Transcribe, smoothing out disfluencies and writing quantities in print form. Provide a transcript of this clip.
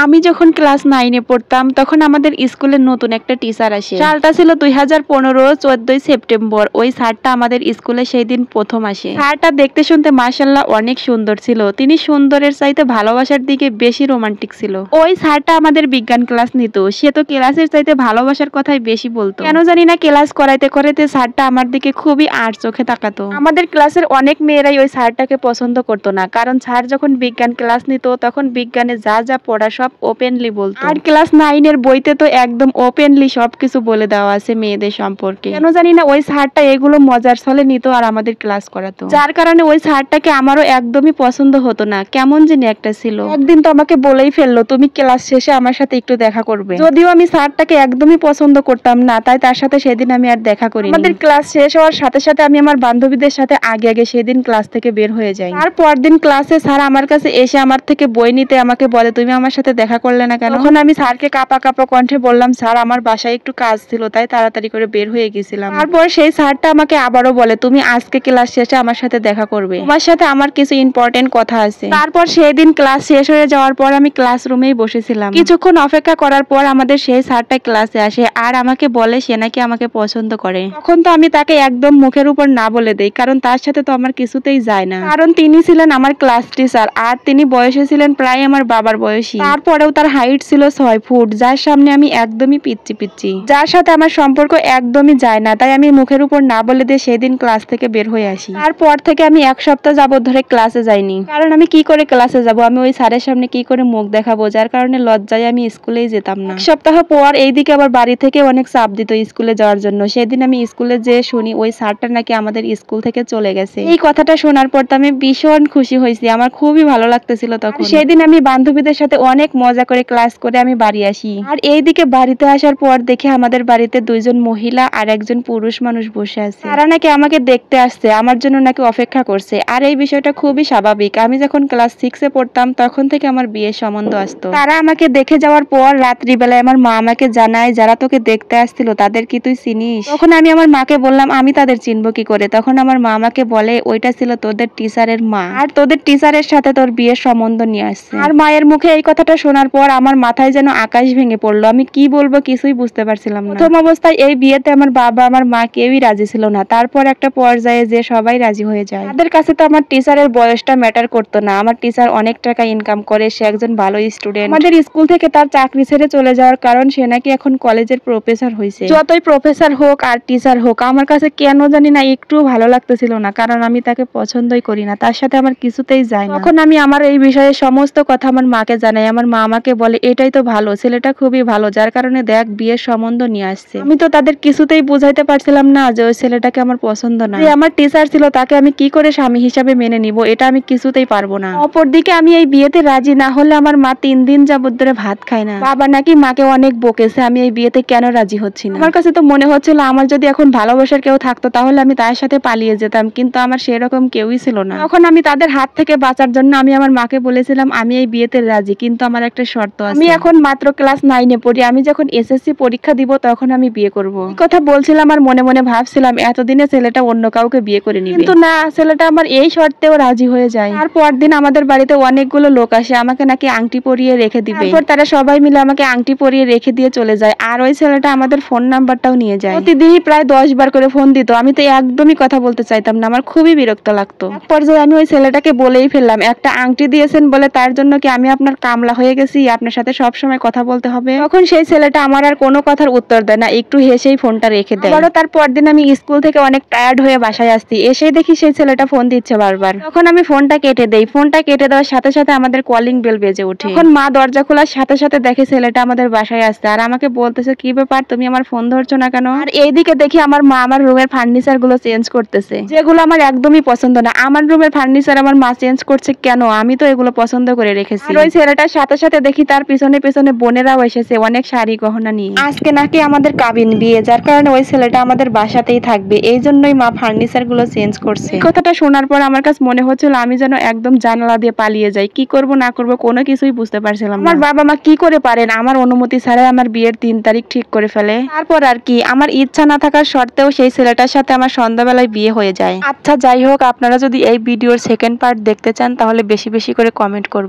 আমি যখন ক্লাস 9 এ পড়তাম তখন আমাদের স্কুলে নতুন একটা টিচার আসে। সালটা ছিল 2015 14 সেপ্টেম্বর। ওই স্যারটা আমাদের স্কুলে সেই দিন প্রথম আসে। স্যারটা দেখতে শুনতে মাশাআল্লাহ অনেক সুন্দর ছিল। তিনি সুন্দরের চাইতে ভালোবাসার দিকে বেশি রোমান্টিক ছিল। ওই স্যারটা আমাদের বিজ্ঞান ক্লাস নিত। সে তো ক্লাসের চাইতে ভালোবাসার কথাই বেশি বলতো। কেন জানি না ক্লাস করাইতে করাইতে স্যারটা আমার দিকে খুবই আর চোখে তাকাতো। আমাদের ক্লাসের অনেক মেয়েরাই ওই স্যারটাকে পছন্দ করতো না, কারণ স্যার যখন বিজ্ঞান ক্লাস নিত তখন বিজ্ঞানে যা যা পড়া সব ওপেনলি বলতো। আর ক্লাস 9 এর বইতে তো একদম ওপেনলি সবকিছু বলে দেওয়া আছে মেয়েদের সম্পর্কে। কেন জানি না ওই স্যারটা এগুলো মজার ছলে নিত আর আমাদের ক্লাস করাতো, যার কারণে ওই স্যারটাকে আমারও একদমই পছন্দ হতো না। কেমন জানি একটা ছিল। একদিন তো আমাকে বলেই ফেললো, তুমি ক্লাস শেষে আমার সাথে একটু দেখা করবে। যদিও আমি স্যারটাকে একদমই পছন্দ করতাম না, তাই তার সাথে সেদিন আমি আর দেখা করিনি। আমাদের ক্লাস শেষ হওয়ার সাথে সাথে আমি আমার বান্ধবীদের সাথে আগে সেদিন ক্লাস থেকে বের হয়ে যাই। আর পরদিন ক্লাসে স্যার আমার কাছে এসে আমার থেকে বই নিতে আমাকে বলে, তুমি আমার সাথে দেখা করলে না কেন? তখন আমি স্যারকে কাঁপা কাঁপা কণ্ঠে বললাম, স্যার আমার বাসায় একটু কাজ ছিল তাই তাড়াতাড়ি করে বের হয়ে গেছিলাম। তারপর সেই স্যারটা আমাকে আবারও বলে, তুমি আজকে ক্লাস শেষে আমার সাথে দেখা করবে, তোমার সাথে আমার কিছু ইম্পর্টেন্ট কথা আছে। তারপর সেই দিন ক্লাস শেষ হয়ে যাওয়ার পর আমি ক্লাসরুমেই বসেছিলাম। কিছুক্ষণ অপেক্ষা করার পর আমাদের সেই স্যারটা ক্লাসে আসে আর আমাকে বলে সে নাকি আমাকে পছন্দ করে। তখন তো আমি তাকে একদম মুখের উপর না বলে দেই, কারণ তার সাথে তো আমার কিছুতেই যায় না। কারণ তিনি ছিলেন আমার ক্লাস টিচার আর তিনি বয়সে ছিলেন প্রায় আমার বাবার বয়সী। তারপরেও তার হাইট ছিল 6 ফুট, যার সামনে আমি একদমই পিচ্ছি পিচ্ছি, যার সাথে আমার সম্পর্ক একদমই যায় না। তাই আমি মুখের উপর না বলে দিয়ে সেদিন ক্লাস থেকে বের হয়ে আসি। তারপর থেকে আমি 1 সপ্তাহ যাবত ধরে ক্লাসে যাইনি, কারণ আমি কি করে ক্লাসে যাব, আমি ওই স্যারের সামনে কি করে মুখ দেখাবো, যার কারণে লজ্জায় আমি স্কুলেই যেতাম না। 1 সপ্তাহ পর এইদিকে আবার বাড়ি থেকে অনেক চাপ দিত স্কুলে যাওয়ার জন্য। সেদিন আমি স্কুলে যেয়ে শুনি ওই স্যারটা নাকি আমাদের স্কুল থেকে চলে গেছে। এই কথাটা শোনার পর তো আমি ভীষণ খুশি হয়েছি, আমার খুবই ভালো লাগতেছিল তখন। সেদিন আমি বান্ধবীদের সাথে অনেক মজা করে ক্লাস করে আমি বাড়ি আসি। আর এইদিকে বাড়িতে আসার পর দেখে আমাদের বাড়িতে 2 জন মহিলা আর 1 জন পুরুষ মানুষ বসে আছে। তারা নাকি আমাকে দেখতে আসছে, আমার জন্য নাকি অপেক্ষা করছে। আর এই বিষয়টা খুবই স্বাভাবিক, আমি যখন ক্লাস 6 এ পড়তাম তখন থেকে আমার বিয়ের সম্বন্ধ আসতো। তারা আমাকে দেখে যাওয়ার পর রাত্রিবেলায় আমার মা আমাকে জানায়, যারা তোকে দেখতে আসছিল তাদের কি তুই চিনিস? তখন আমি আমার মাকে বললাম, আমি তাদের চিনবো কি করে? তখন আমার মা আমাকে বলে, ওইটা ছিল তোদের টিচারের মা, আর তোদের টিচারের সাথে তোর বিয়ের সম্বন্ধ নিয়ে আসছে। আর মায়ের মুখে এই কথাটা শোনার পর আমার মাথায় যেন আকাশ ভেঙে পড়লো। আমি কি বলবো কিছুই বুঝতে পারছিলাম না। প্রথম অবস্থায় এই বিয়েতে আমার বাবা আমার মা কেউই রাজি ছিল না। তারপর একটা পর্যায়ে যে সবাই রাজি হয়ে যায়। তাদের কাছে তো আমার টিচারের বয়সটা ম্যাটার করতো না। আমার টিচার অনেক টাকা ইনকাম করে, সে একজন ভালো স্টুডেন্ট। আমাদের স্কুল থেকে তার চাকরি ছেড়ে চলে যাওয়ার কারণ সে নাকি এখন কলেজের প্রফেসর হয়েছে। যতই প্রফেসর হোক আর টিচার হোক, আমার কাছে কেন জানি না একটু ভালো লাগতেছিল না, কারণ আমি তাকে পছন্দই করি না, তার সাথে আমার কিছুতেই যায় না। তখন আমি আমার এই বিষয়ে সমস্ত কথা আমার মাকে জানাই। আমার মা আমাকে বলে, এটাই তো ভালো, ছেলেটা খুবই ভালো, যার কারণে দেখ বিয়ের সম্বন্ধ নিয়ে আসছে। আমি তো তাদের কিছুতেই বুঝাইতে পারছিলাম না যে ওই ছেলেটাকে আমার পছন্দ না। যে আমার টিচার ছিল তাকে আমি কি করে স্বামী হিসাবে মেনে নিব, এটা আমি কিছুতেই পারবো না। অপরদিকে আমি এই বিয়েতে রাজি না হলে আমার মা 3 দিন যাবত ধরে ভাত খায় না। বাবা নাকি মাকে অনেক বকেছে আমি এই বিয়েতে কেন রাজি হচ্ছি না। আমার কাছে তো মনে হচ্ছিল আমার যদি এখন ভালোবাসার কেউ থাকতো তাহলে আমি তার সাথে পালিয়ে যেতাম, কিন্তু আমার সেরকম কেউই ছিল না। তখন আমি তাদের হাত থেকে বাঁচার জন্য আমি আমার মাকে বলেছিলাম, আমি এই বিয়েতে রাজি, কিন্তু আমার একটা শর্ত আছে। আমি এখন মাত্র ক্লাস 9 এ পড়ি, আমি যখন এসএসসি পরীক্ষা দিব তখন আমি বিয়ে করব। এই কথা বলছিলাম আর মনে মনে ভাবছিলাম এতদিনে ছেলেটা অন্য কাউকে বিয়ে করে নিবে, কিন্তু না, ছেলেটা আমার এই শর্তেও রাজি হয়ে যায়। আর পরদিন আমাদের বাড়িতে অনেকগুলো লোক আসে, আমাকে নাকি আংটি পরিয়ে রেখে দিবে। তারপর তারা সবাই মিলে আমাকে আংটি পরিয়ে রেখে দিয়ে চলে যায়। আর ওই ছেলেটা আমাদের ফোন নাম্বারটাও নিয়ে যায়। প্রতিদিনই প্রায় 10 বার করে ফোন দিত। আমি তো একদমই কথা বলতে চাইতাম না, আমার খুবই বিরক্ত লাগতো। এক পর্যায়ে আমি ওই ছেলেটাকে বলেই ফেললাম, একটা আংটি দিয়েছেন বলে তার জন্য কি আমি আপনার কামলা হয়ে গেছি, আপনার সাথে সব সময় কথা বলতে হবে? তখন সেই ছেলেটা আমার আর কোনো কথার উত্তর দেয় না, একটু হেসেই ফোনটা রেখে দেয়। আবারও তার পরদিন আমি স্কুল থেকে অনেক টায়ার্ড হয়ে বাসায় আসছি, এসেই দেখি সেই ছেলেটা ফোন দিচ্ছে বারবার। তখন আমি ফোনটা কেটে দেই। ফোনটা কেটে দেওয়ার সাথে সাথে আমাদের কলিং বেল বেজে ওঠে। তখন মা দরজা খোলার সাথে সাথে দেখে ছেলেটা আমাদের বাসায় আসছে আর আমাকে বলতেছে, কি ব্যাপার, তুমি আমার ফোন ধরছো না কেন? আর এইদিকে দেখি আমার মা আমার রুমের ফার্নিচার গুলো চেঞ্জ করতেছে, যেগুলো আমার একদমই পছন্দ না। আমার রুমের ফার্নিচার আমার মা চেঞ্জ করছে কেন? আমি তো এগুলো পছন্দ করে রেখেছি। আর ওই ছেলেটার সাথে সাথে দেখি তার পিছনে পিছনে বোনেরাও এসেছে অনেক শাড়ি গহনা নিয়ে। আজকে নাকি আমাদের কাবিন বিয়ে, যার কারণে ওই ছেলেটা আমাদের বাসাতেই থাকবে, এই জন্যই মা ফার্নিচার গুলো চেঞ্জ করছে। এই কথাটা শোনার পর আমার কাছে মনে হচ্ছিল আমি যেন একদম জানালা দিয়ে পালিয়ে যাই। কি করব না করব কোনো কিছুই বুঝতে পারছিলাম না। আমার বাবা মা কি করে পারেন আমার অনুমতি ছাড়াই আমার বিয়ের 3 তারিখ ঠিক করে ফেলে? তারপর আর কি, আমার ইচ্ছা না থাকার সত্ত্বেও সেই ছেলেটার সাথে আমার সন্ধ্যাবেলায় বিয়ে হয়ে যায়। আচ্ছা যাই হোক, আপনারা যদি এই ভিডিওর সেকেন্ড পার্ট দেখতে চান তাহলে বেশি বেশি করে কমেন্ট করবেন।